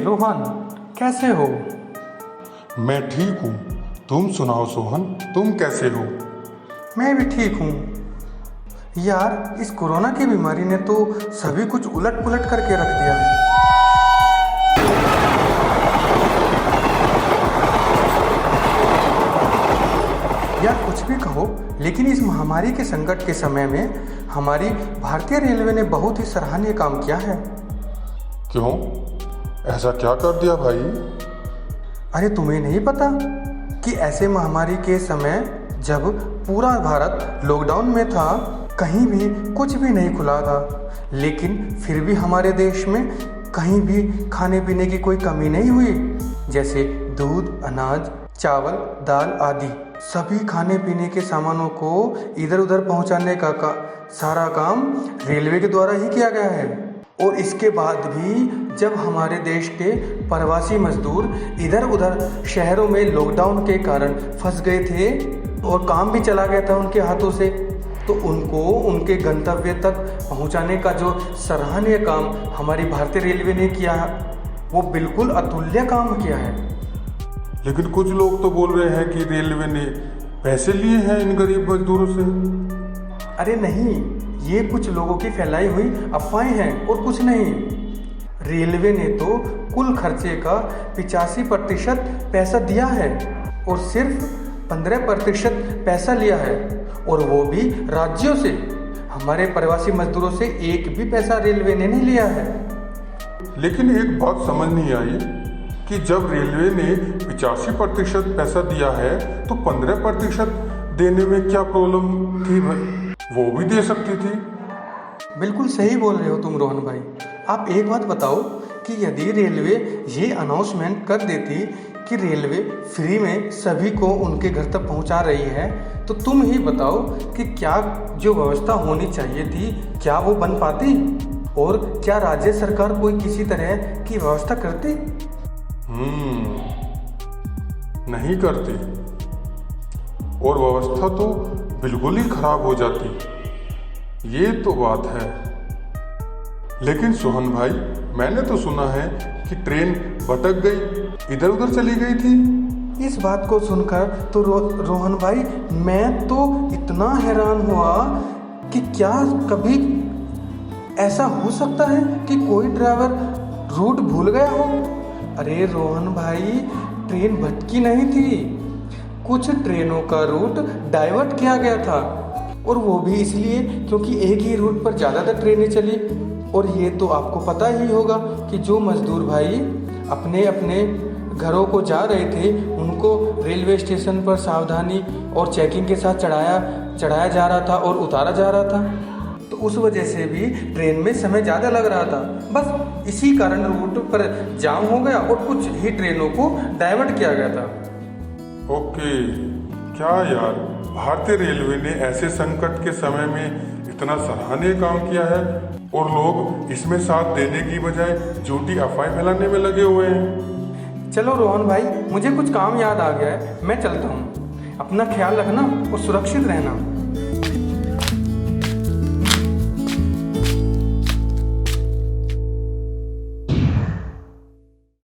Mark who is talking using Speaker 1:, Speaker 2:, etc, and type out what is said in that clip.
Speaker 1: रोहन, कैसे हो?
Speaker 2: मैं ठीक हूँ। तुम सुनाओ सोहन, तुम कैसे हो?
Speaker 1: मैं भी ठीक हूँ। यार, इस कोरोना की बीमारी ने तो सभी कुछ उलट पुलट करके रख दिया है। यार, कुछ भी कहो, लेकिन इस महामारी के संकट के समय में हमारी भारतीय रेलवे ने बहुत ही सराहनीय काम किया है।
Speaker 2: क्यों? ऐसा क्या कर दिया भाई?
Speaker 1: अरे, तुम्हें नहीं पता कि ऐसे महामारी के समय जब पूरा भारत लॉकडाउन में था, कहीं भी कुछ भी नहीं खुला था, लेकिन फिर भी हमारे देश में कहीं भी खाने पीने की कोई कमी नहीं हुई। जैसे दूध, अनाज, चावल, दाल आदि सभी खाने पीने के सामानों को इधर उधर पहुंचाने का सारा काम रेलवे के द्वारा ही किया गया है। और इसके बाद भी जब हमारे देश के प्रवासी मजदूर इधर उधर शहरों में लॉकडाउन के कारण फंस गए थे और काम भी चला गया था उनके हाथों से, तो उनको उनके गंतव्य तक पहुंचाने का जो सराहनीय काम हमारी भारतीय रेलवे ने किया, वो बिल्कुल अतुल्य काम किया है।
Speaker 2: लेकिन कुछ लोग तो बोल रहे हैं कि रेलवे ने पैसे लिए हैं इन गरीब मजदूरों से।
Speaker 1: अरे नहीं, ये कुछ लोगों की फैलाई हुई अफवाहें हैं और कुछ नहीं। रेलवे ने तो कुल खर्चे का 85% पैसा दिया है और सिर्फ 15% पैसा लिया है, और वो भी राज्यों से। हमारे प्रवासी मजदूरों से एक भी पैसा रेलवे ने नहीं लिया है।
Speaker 2: लेकिन एक बात समझ नहीं आई कि जब रेलवे ने 85% पैसा दिया है तो 15% देने में क्या प्रॉब्लम थी भाई? वो भी दे सकती थी।
Speaker 1: बिल्कुल सही बोल रहे हो तुम रोहन भाई। आप एक बात बताओ कि यदि रेलवे ये अनाउंसमेंट कर देती कि रेलवे फ्री में सभी को उनके घर तक पहुंचा रही है, तो तुम ही बताओ कि क्या जो व्यवस्था होनी चाहिए थी, क्या वो बन पाती? और क्या राज्य सरकार कोई किसी तरह की व्यवस्था करती?
Speaker 2: नहीं करती, और व्यवस्था तो बिल्कुल ही खराब हो जाती। ये तो बात है। लेकिन सोहन भाई, मैंने तो सुना है कि ट्रेन भटक गई, इधर उधर चली गई थी।
Speaker 1: इस बात को सुनकर तो रोहन भाई, मैं तो इतना हैरान हुआ कि क्या कभी ऐसा हो सकता है कि कोई ड्राइवर रूट भूल गया हो? अरे रोहन भाई, ट्रेन भटकी नहीं थी, कुछ ट्रेनों का रूट डाइवर्ट किया गया था, और वो भी इसलिए क्योंकि एक ही रूट पर ज़्यादातर ट्रेनें चली। और ये तो आपको पता ही होगा कि जो मजदूर भाई अपने अपने घरों को जा रहे थे, उनको रेलवे स्टेशन पर सावधानी और चेकिंग के साथ चढ़ाया जा रहा था और उतारा जा रहा था, तो उस वजह से भी ट्रेन में समय ज़्यादा लग रहा था। बस इसी कारण रूट पर जाम हो गया और कुछ ही ट्रेनों को डाइवर्ट किया गया था।
Speaker 2: ओके, क्या यार, भारतीय रेलवे ने ऐसे संकट के समय में इतना सराहनीय काम किया है और लोग इसमें साथ देने की बजाय झूठी अफवाहें फैलाने में लगे हुए हैं।
Speaker 1: चलो रोहन भाई, मुझे कुछ काम याद आ गया है, मैं चलता हूँ। अपना ख्याल रखना और सुरक्षित रहना।